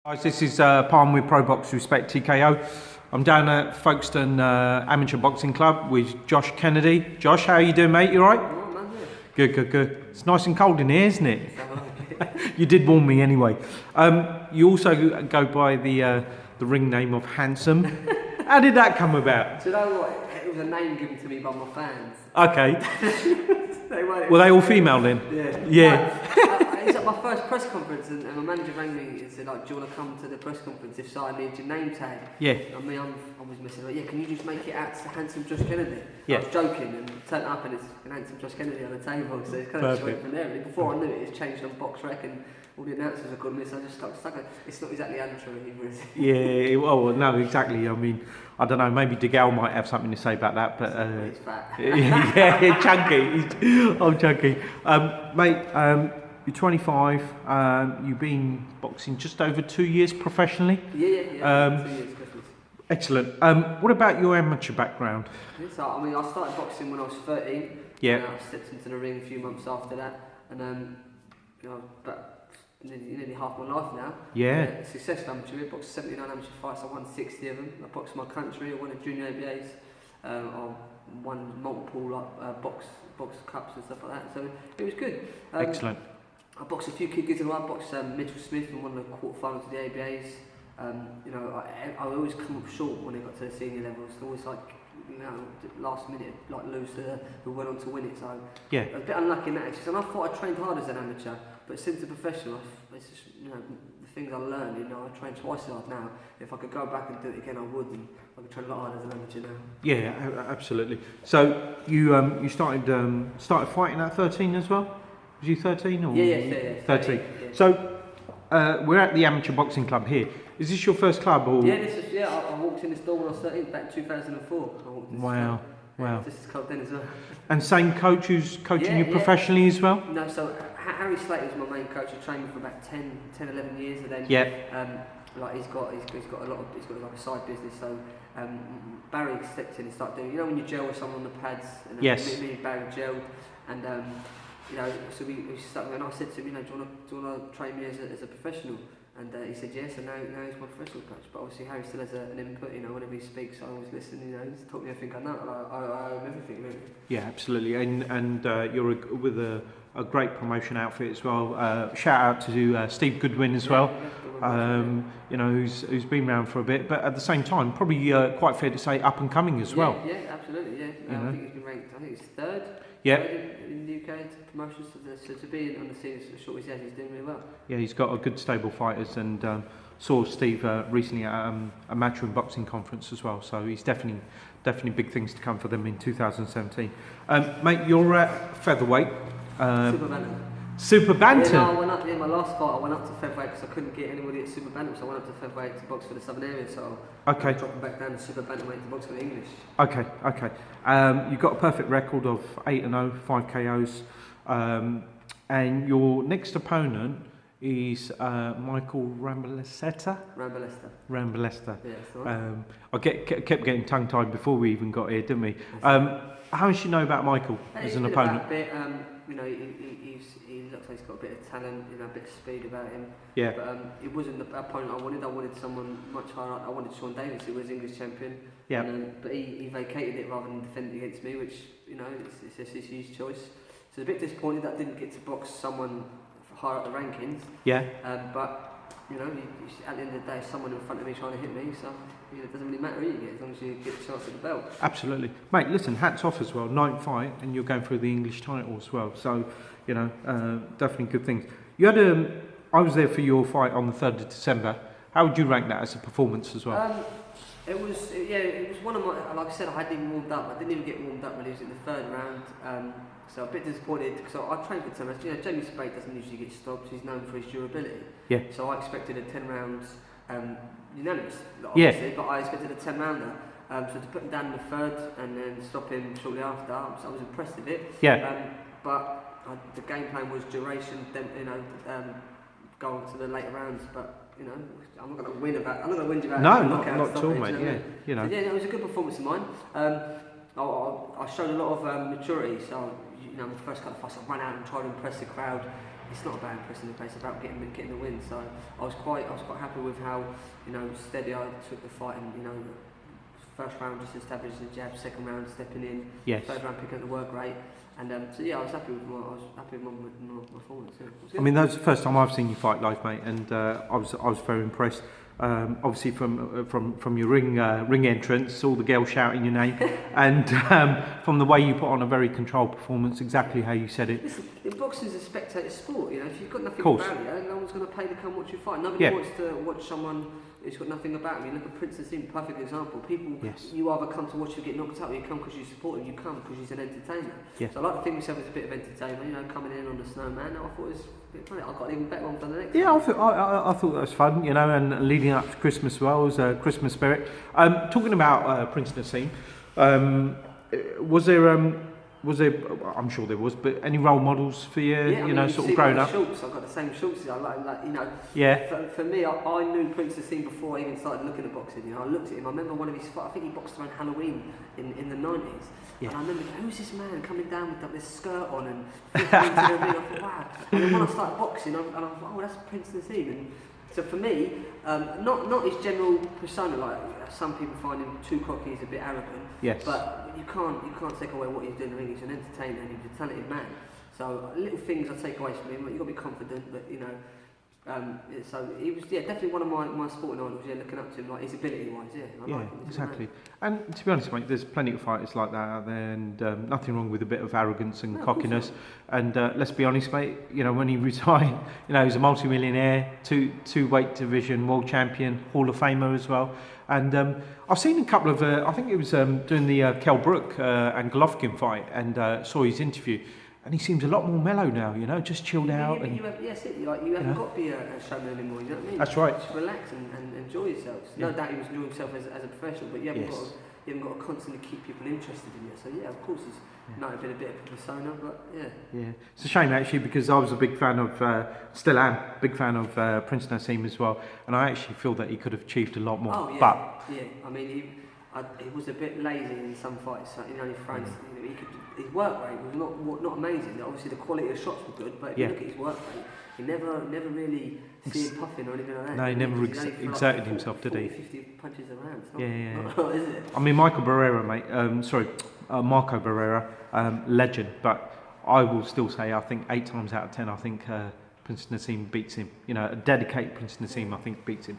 Guys, this is PARM with Pro Box Respect TKO. I'm down at Folkestone Amateur Boxing Club with Josh Kennedy. Josh, how are you doing, mate? You all right? Oh, man, Good, yeah. good, good. It's nice and cold in here, isn't it? You did warn me anyway. You also go by the ring name of Handsome. How did that come about? Do you know what? It was a name given to me by my fans. Okay. Were they all female then? Yeah. Yeah. It's at my first press conference, and my manager rang me and said, like, "Do you want to come to the press conference? If so, I need your name tag." Yeah. I mean, I was missing. Like, yeah, can you just make it out to Handsome Josh Kennedy? Yeah. I was joking and turned up, and it's Handsome Josh Kennedy on the table. So it's kind of just went from there. And before I knew it, it's changed on Box Rec, and all the announcers have called me. So I just stuck it. It's not exactly amateur either, is it? Yeah. Well, no, exactly. I mean, I don't know. Maybe DeGale might have something to say about that, but He's fat. yeah, chunky. I'm chunky, mate. You're 25. You've been boxing just over 2 years professionally. Yeah. 2 years, Christmas. Excellent. What about your amateur background? So, I mean, I started boxing when I was 13. Yeah. And I stepped into the ring a few months after that, and you know, but nearly half my life now. Yeah. Successful amateur. I boxed 79 amateur fights. I won 60 of them. I boxed my country. I won a junior ABAs. I won multiple box cups and stuff like that. So it was good. Excellent. I boxed a few kid gigs. I boxed Mitchell Smith and won the quarterfinals of the ABAs. You know, I always come up short when I got to the senior levels. Always like, you know, last minute, like lose to who went on to win it. So Yeah. I was a bit unlucky in that actually. And I thought I trained hard as an amateur, but since a professional, it's just, you know, the things I learned. You know, I train twice as hard now. If I could go back and do it again, I would. And I could train a lot harder as an amateur now. Yeah, absolutely. So you started fighting at 13 as well? Was you 13 or? Yeah. 13. Yeah. So we're at the Amateur Boxing Club here. Is this your first club or? Yeah, I walked in this door when I was 13, back in 2004. I walked in this Wow. Wow. This is club then as well. And same coach who's coaching you professionally as well? No, so Harry Slater was my main coach. He trained me for about 10, 11 years, and then like he's got like a side business. So Barry stepped in and started doing. You know when you gel with someone on the pads, and me and Barry gelled, and you know, so we stuck. And I said to him, you know, do you want to train me as a professional? And he said yes, and now he's my professional coach. But obviously Harry still has an input, you know, whenever he speaks, I always listen, you know, he's taught me everything I know, and I owe him everything, really. Yeah, absolutely, and you're with a great promotion outfit as well. Shout out to Steve Goodwin as well, you know, who's been around for a bit, but at the same time, probably quite fair to say up and coming as well. Yeah, absolutely, yeah. I think he's been ranked, I think he's third. Yeah. In the UK to promotions, so to be on the scene as short as he has, he's doing really well. Yeah, he's got a good stable fighters, and saw Steve recently at a matchroom boxing conference as well. So he's definitely big things to come for them in 2017. Mate, you're at featherweight. Super bantam. Yeah, no, I went up. Yeah, my last fight, I went up to featherweight because I couldn't get anybody at super bantam, so I went up to featherweight to box for the southern area. So okay, dropping back down to super bantamweight to box for the English. Okay. You've got a perfect record of 8-0, 5 KOs, and your next opponent is Michael Rambalesta. Yeah, that's right. I kept getting tongue tied before we even got here, didn't we? How much do you know about Michael as an opponent? A bit, you know, he looks like he's got a bit of talent, you know, a bit of speed about him. Yeah. But it wasn't the opponent I wanted. I wanted someone much higher up. I wanted Sean Davis, who was English champion. Yeah. But he vacated it rather than defend it against me, which, you know, it's his choice. So I was a bit disappointed that I didn't get to box someone higher up the rankings. Yeah. But you know, at the end of the day, someone in front of me trying to hit me, so you know, it doesn't really matter who you get as long as you get a chance at the belt. Absolutely, mate. Listen, hats off as well. 9th fight, and you're going through the English title as well. So, you know, definitely good things. You had I was there for your fight on the 3rd of December. How would you rank that as a performance as well? It was one of my, like I said, I hadn't even warmed up. I didn't even get warmed up when he was in the 3rd round. So a bit disappointed because I trained for 10 rounds. You know, Jamie Spade doesn't usually get stopped. He's known for his durability. Yeah. So I expected a 10 rounds unanimous, obviously, but I expected a 10 rounder. So to put him down in the 3rd and then stop him shortly after, I was impressed with it. Yeah. But the game plan was duration, then, you know, go on to the later rounds. But you know, I'm not going to win you about. No, not at all, mate. Yeah, you know. So, yeah, it was a good performance of mine. I showed a lot of maturity. So you know, my first couple of fights, I ran out and tried to impress the crowd. it's not about impressing the pace, it's about getting the win. So I was quite happy with how, you know, steady I took the fight, and, you know, first round just establishing the jab, second round stepping in, third round picking up the work rate. And so yeah, I was happy with my performance. Yeah. I mean, that was the first time I've seen you fight live, mate, and I was very impressed. Obviously from your ring entrance, all the girls shouting your name, and from the way you put on a very controlled performance, exactly how you said it. Listen, boxing is a spectator sport. You know, if you've got nothing about you, no one's going to pay to come watch you fight. Nobody wants to watch someone who's got nothing about him. You look at Prince Nassim, perfect example. People, you either come to watch you get knocked out, or you come because you support him. You come because he's an entertainer. So I like to think myself as a bit of entertainment. You know, coming in on the Snowman, I thought it was a bit funny. I got an even better one for the next. Yeah, I thought that was fun. You know, and leading up to Christmas as well, was Christmas spirit. Talking about Prince Nassim, was there? I'm sure there was, but any role models for you? Yeah, you know, sort of growing up. Schultz, I've got the same Schultz. I like, you know. Yeah. For me, I knew Prince Nassim before I even started looking at boxing. You know, I looked at him. I remember one of his fights. I think he boxed around Halloween in the 90s. Yeah. And I remember, who's this man coming down with this skirt on and flipping into the ring? I thought, wow. And then when I started boxing, I was like, oh, that's Prince Nassim. And so for me, not his general persona, like some people find him too cocky, he's a bit arrogant. Yes. But you can't take away what he's doing in the ring. He's an entertainer and he's a talented man. So little things I take away from him. Like, you've got to be confident, but you know. So he was definitely one of my sporting idols. Looking up to him, like his ability wise. I like him. Exactly. And to be honest, mate, there's plenty of fighters like that out there, and nothing wrong with a bit of arrogance and cockiness. And let's be honest, mate. You know, when he retired, you know, he's a multi-millionaire, two weight division world champion, Hall of Famer as well. And I've seen a couple of, I think it was doing the Kell Brook and Golovkin fight, and saw his interview. And he seems a lot more mellow now, you know, just chilled out. You haven't got to be a showman anymore, you know what I mean? That's right. Just relax and enjoy yourselves. No doubt he was enjoying himself as a professional, but you haven't got to constantly keep people interested in you. So yeah, of course he's might have been a bit of a persona, but yeah. Yeah, it's a shame actually, because I was a big fan of, still am, big fan of Prince Nassim as well, and I actually feel that he could have achieved a lot more. Oh yeah, but I mean he was a bit lazy in some fights. So, you know, his work rate was not amazing. Obviously, the quality of shots were good, but if you look at his work rate, you never really see him puffing or anything like that. No, he never exerted himself, did he? 50 punches around. Yeah. Is it? I mean, Marco Barrera, mate. Marco Barrera, legend. But I will still say, I think 8 times out of 10, I think Prince Nassim beats him. You know, a dedicated Prince Nassim, I think, beats him.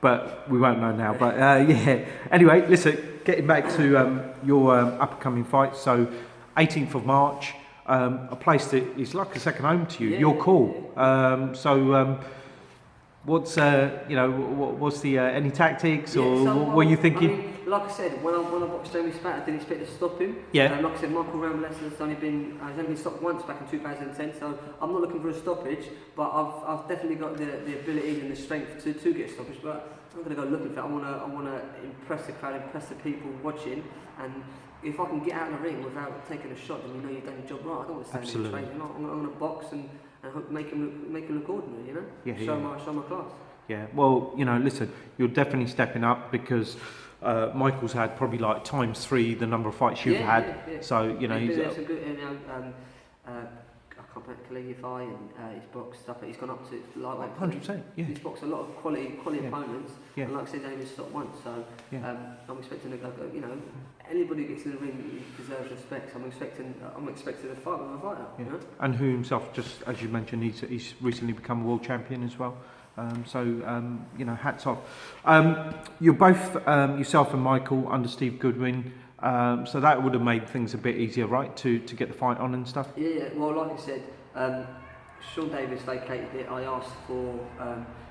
But we won't know now. But yeah. Anyway, listen, getting back to your up-and-coming fight. So, 18th of March, a place that is like a second home to you. You're cool. What's what's the any tactics or what were you thinking? I mean, like I said, when I boxed Jamie Spat, I didn't expect to stop him. Yeah. Like I said, Michael Rambles's only been stopped once back in 2010, so I'm not looking for a stoppage, but I've definitely got the ability and the strength to get a stoppage. But I'm going to go looking for it. I want to impress the crowd, impress the people watching, and if I can get out of the ring without taking a shot, then you know you've done your job right. I don't want to stand in the trade. I'm going to box and make him look ordinary, you know? Yeah, show my class. Yeah, well, you know, listen, you're definitely stepping up because Michael's had probably like ×3 the number of fights you've had. Yeah. So, you know, he's some good, I can't remember Kalifai and he's boxed stuff, but he's gone up to lightweight. 100%, yeah. He's boxed a lot of quality opponents, and like I said, he's only stopped once, so I'm expecting to go, you know, anybody who gets in the ring deserves respect. I'm expecting a fight with a fighter. Yeah. You know? And who himself, just as you mentioned, he's recently become a world champion as well. You know, hats off. You're both, yourself and Michael, under Steve Goodwin, so that would have made things a bit easier, right, to get the fight on and stuff? Yeah, well, like I said, Sean Davis vacated it. I asked for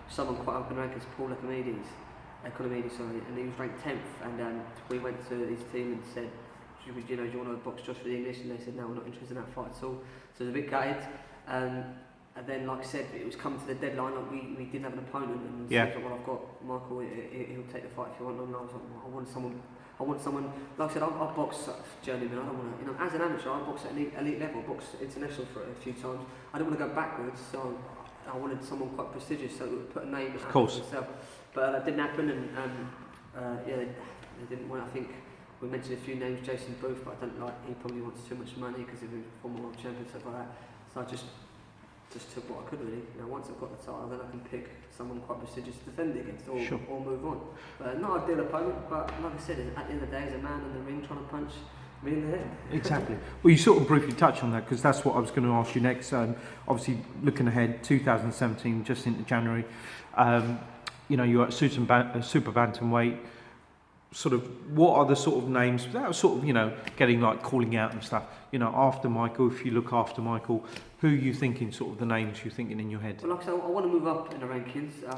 someone quite up in rank as Paul Economides, and he was ranked 10th, and we went to his team and said, do you want to box Josh for the English? And they said, no, we're not interested in that fight at all. So it was a bit gutted. And then, like I said, it was coming to the deadline. Like we didn't have an opponent, and said, well, I've got Michael. He'll take the fight if you want. And I was like, I want someone. Like I said, I've boxed journeyman. I don't want to, you know, as an amateur, I boxed at elite level, boxed international for a few times. I didn't want to go backwards, so I wanted someone quite prestigious, so it would put a name. Of course. Myself. But that didn't happen, and they didn't want. I think we mentioned a few names, Jason Booth, but I don't like. He probably wants too much money because he was former world champion, stuff like that. So I just just took what I could really. You know, once I've got the title, then I can pick someone quite prestigious to defend it against, or move on. Not ideal opponent, but like I said, at the end of the day, as a man in the ring trying to punch me in the head. Exactly. Well, you sort of briefly touched on that, because that's what I was going to ask you next. Obviously, looking ahead, 2017, just into January. You know, you're at super bantamweight. Sort of, what are the sort of names that are sort of, you know, getting like calling out and stuff? You know, after Michael, if you look after Michael, who are you thinking? Sort of the names you're thinking in your head? Well, like I said, I want to move up in the rankings. I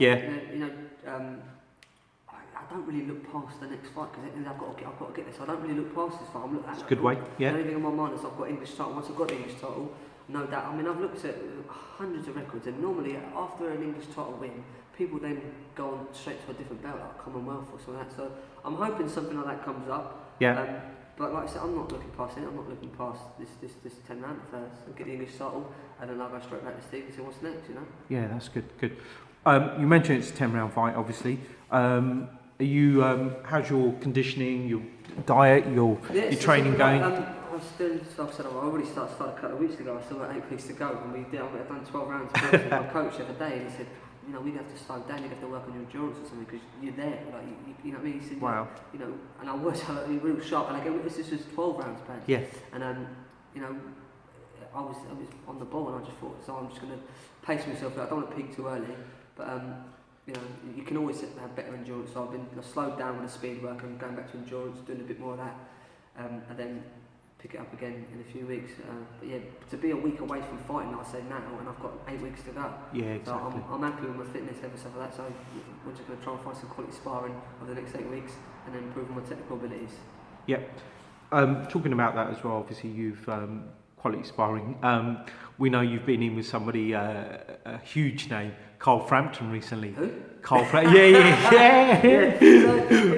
don't really look past the next fight, because I've got to get this. I don't really look past this fight. It's a good way. Yeah. The only thing on my mind is I've got English title. Once I've got the English title, no doubt. I mean, I've looked at hundreds of records, and normally after an English title win, people then go on straight to a different belt, like Commonwealth or something like that. So I'm hoping something like that comes up. Yeah. But like I said, I'm not looking past it. I'm not looking past this 10 round first and get the English title, and then I'll go straight back to Steve and see what's next. You know. Yeah, that's good. Good. You mentioned it's a 10 round fight, obviously. Are you? How's your conditioning, your diet, your training going? I was doing, like I said, I already started a couple of weeks ago. I still got 8 weeks to go, and I've done 12 rounds with my coach the other day, and he said, you know, we have to slow down. You have to work on your endurance or something, because you're there. Like you know what I mean? He said, wow. You know, and I was real sharp. And again, this was 12 rounds, man. Yeah. And you know, I was on the ball, and I just thought, so I'm just going to pace myself. I don't want to peak too early, but you know, you can always have better endurance. So I've slowed down with the speed work and going back to endurance, doing a bit more of that, and then pick it up again in a few weeks. But yeah, to be a week away from fighting, I say now, and I've got 8 weeks to go. Yeah, exactly. So I'm happy with my fitness, ever stuff like that. So we're just going to try and find some quality sparring over the next 8 weeks, and then improve my technical abilities. Yeah. Talking about that as well, obviously you've quality sparring. We know you've been in with somebody, a huge name, Carl Frampton recently. Who? Carl Frampton. Yeah.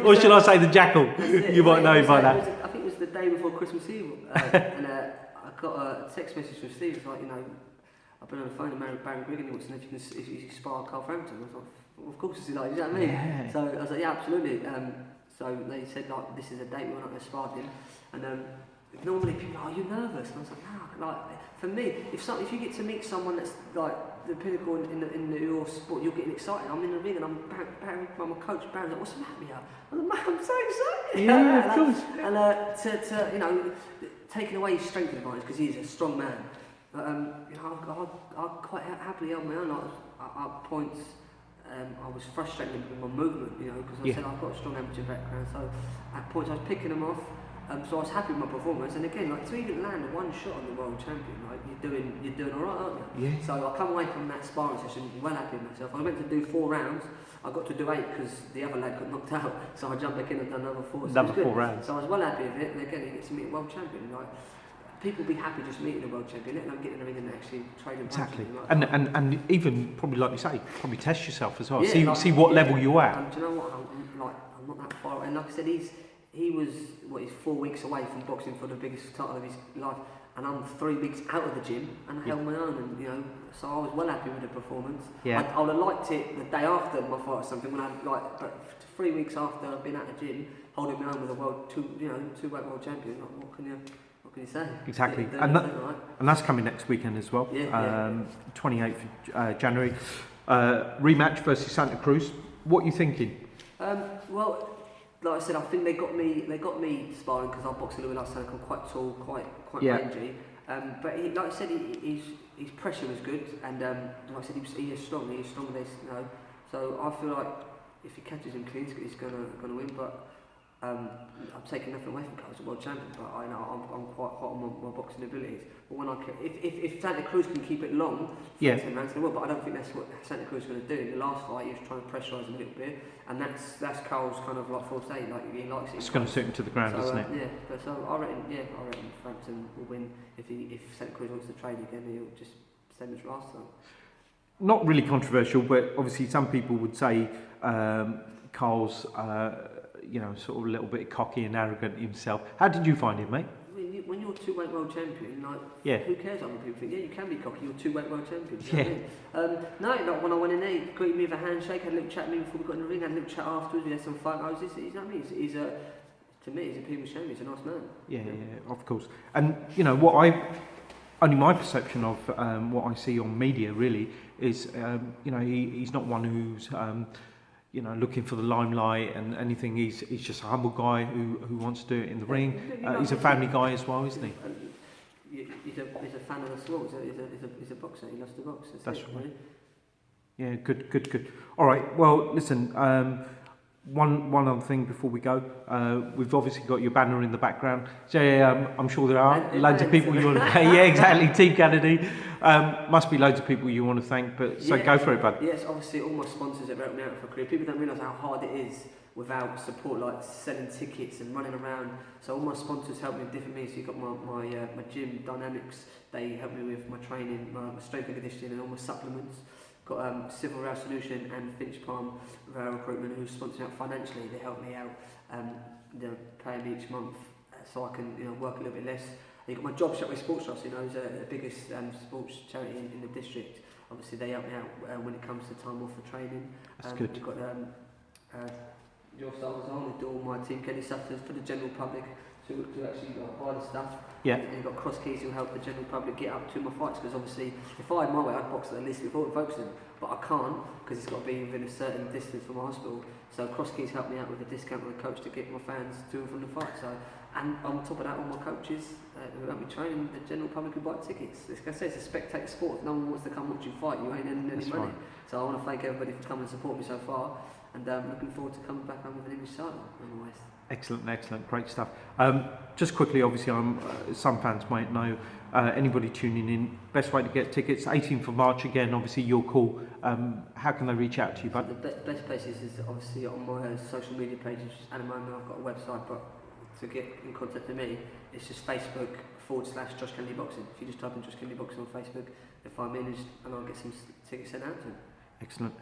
Or should I say the Jackal? You might know by that. I think it was the day before Christmas Eve, and I got a text message from Steve. It's like, you know, I've been on the phone with Baron Grigg, and he wants to know if you can spar Carl Frampton. I was like, well, of course, you know what I mean? Yeah. So I was like, yeah, absolutely. So they said, like, this is a date, we're not going to spar him. And normally people are, are you nervous? And I was like, no. Like, for me, if you get to meet someone that's like the pinnacle in your sport, you're getting excited. I'm in the ring and I'm my coach Barry's like, what's the matter with you? I'm like, man, I'm so excited. Yeah, of course. And to you know, taking away his strength advantage, because he's a strong man. You know, I quite happily held my own. At points, I was frustrated with my movement, you know, because I said I've got a strong amateur background. So at points I was picking them off. So I was happy with my performance, and again, like, to even land one shot on the world champion, like, you're doing all right, aren't you? Yeah. So I come away from that sparring session well happy with myself. I went to do 4 rounds. I got to do 8 because the other lad got knocked out. So I jumped back in and done another 4. So another 4 rounds. So I was well happy with it. And again, you get to meet a world champion. Like, people be happy just meeting a world champion, let them get in the ring and actually trade and exactly. Like, and even probably, like you say, probably test yourself as well. Yeah, see what level you're at. And do you know what? I'm not that far away. And like I said, he was 4 weeks away from boxing for the biggest title of his life, and I'm 3 weeks out of the gym, and I held my own, and you know, so I was well happy with the performance. I would have liked it the day after my fight or something, when but 3 weeks after I've been out of the gym, holding my own with a two-weight world champion. Like, what can you say? Exactly, and that's coming next weekend as well. 28th of January, rematch versus Santa Cruz. What are you thinking? Well, like I said, I think they got me sparring because I box a little bit like Santa. I'm quite tall, quite rangy. But like I said, his pressure was good, and like I said, he is strong. He is strong. You know, so I feel like if he catches him clean, he's gonna win. But I'm taking nothing away from Carl as a world champion. But I know I'm quite hot on my boxing abilities. But when if Santa Cruz can keep it long, 10 rounds in the world. But I don't think that's what Santa Cruz is going to do. In the last fight, he was trying to pressurise him a little bit, and that's Carl's kind of like forte. Like, he likes it. It's going to suit him to the ground, isn't it? Yeah. But so I reckon Frampton will win. If Santa Cruz wants to trade again, he'll just send it last time. Not really controversial, but obviously some people would say Carl's, you know, sort of a little bit cocky and arrogant himself. How did you find him, mate? When you're a two-weight world champion, like, who cares what other people think? Yeah, you can be cocky, you're a two-weight world champion. You know what I mean? No, like, when I went in there, he greeted me with a handshake, had a little chat with me before we got in the ring, had a little chat afterwards, we had some photos. You know what I mean? To me, he's a people's champion, he's a nice man. Yeah, of course. And, you know, what only my perception of what I see on media really is, he's not one who's looking for the limelight and anything. He's just a humble guy who wants to do it in the ring. He's a family guy as well, isn't he? He's a fan of the sport. He's a boxer. He loves to box. That's it, right. Really. Yeah, good. All right. Well, listen. One other thing before we go, we've obviously got your banner in the background. So I'm sure there are loads of people you want to thank. Yeah, exactly. Team Kennedy. Must be loads of people you want to thank. But so go for it, bud. Yes, obviously all my sponsors have helped me out for a career. People don't realise how hard it is without support, like selling tickets and running around. So all my sponsors help me in different means. So you've got my gym Dynamics. They help me with my training, my strength and conditioning, and all my supplements. Got Civil Rail Solution and PARM Rail Recruitment who sponsor me out financially. They help me out, they're paying me each month so I can work a little bit less. You've got my job shop with Sports Trust, who's the biggest sports charity in the district. Obviously they help me out when it comes to time off for training. That's good. You've got your stars on, they do all my Team Kenny stuff for the general public to actually buy the stuff. Yeah. And you've got Cross Keys who help the general public get up to my fights, because obviously if I had my way I'd box at least before focusing, but I can't because it's got to be within a certain distance from my hospital. So Cross Keys help me out with a discount with a coach to get my fans to and from the fight. So, and on top of that, all my coaches who help me train and the general public who buy tickets. Like I say, it's a spectator sport. If no one wants to come watch you fight, you ain't earning any money. Right. So I want to thank everybody for coming and support me so far, and looking forward to coming back home with an English title. Otherwise. Excellent, great stuff. Just quickly, obviously, some fans might know, anybody tuning in, best way to get tickets, 18th of March, again, obviously your call. How can they reach out to you, bud? The best place is obviously on my social media pages. At the moment I've got a website, but to get in contact with me, it's just Facebook/Josh Kennedy Boxing. If you just type in Josh Kennedy Boxing on Facebook, they'll find me and I'll get some tickets sent out to them.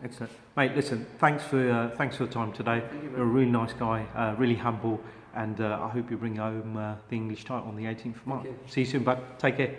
Excellent. Mate, listen, thanks for the time today. You're a really nice guy, really humble, and I hope you bring home the English title on the 18th of March. See you soon, bud. Take care.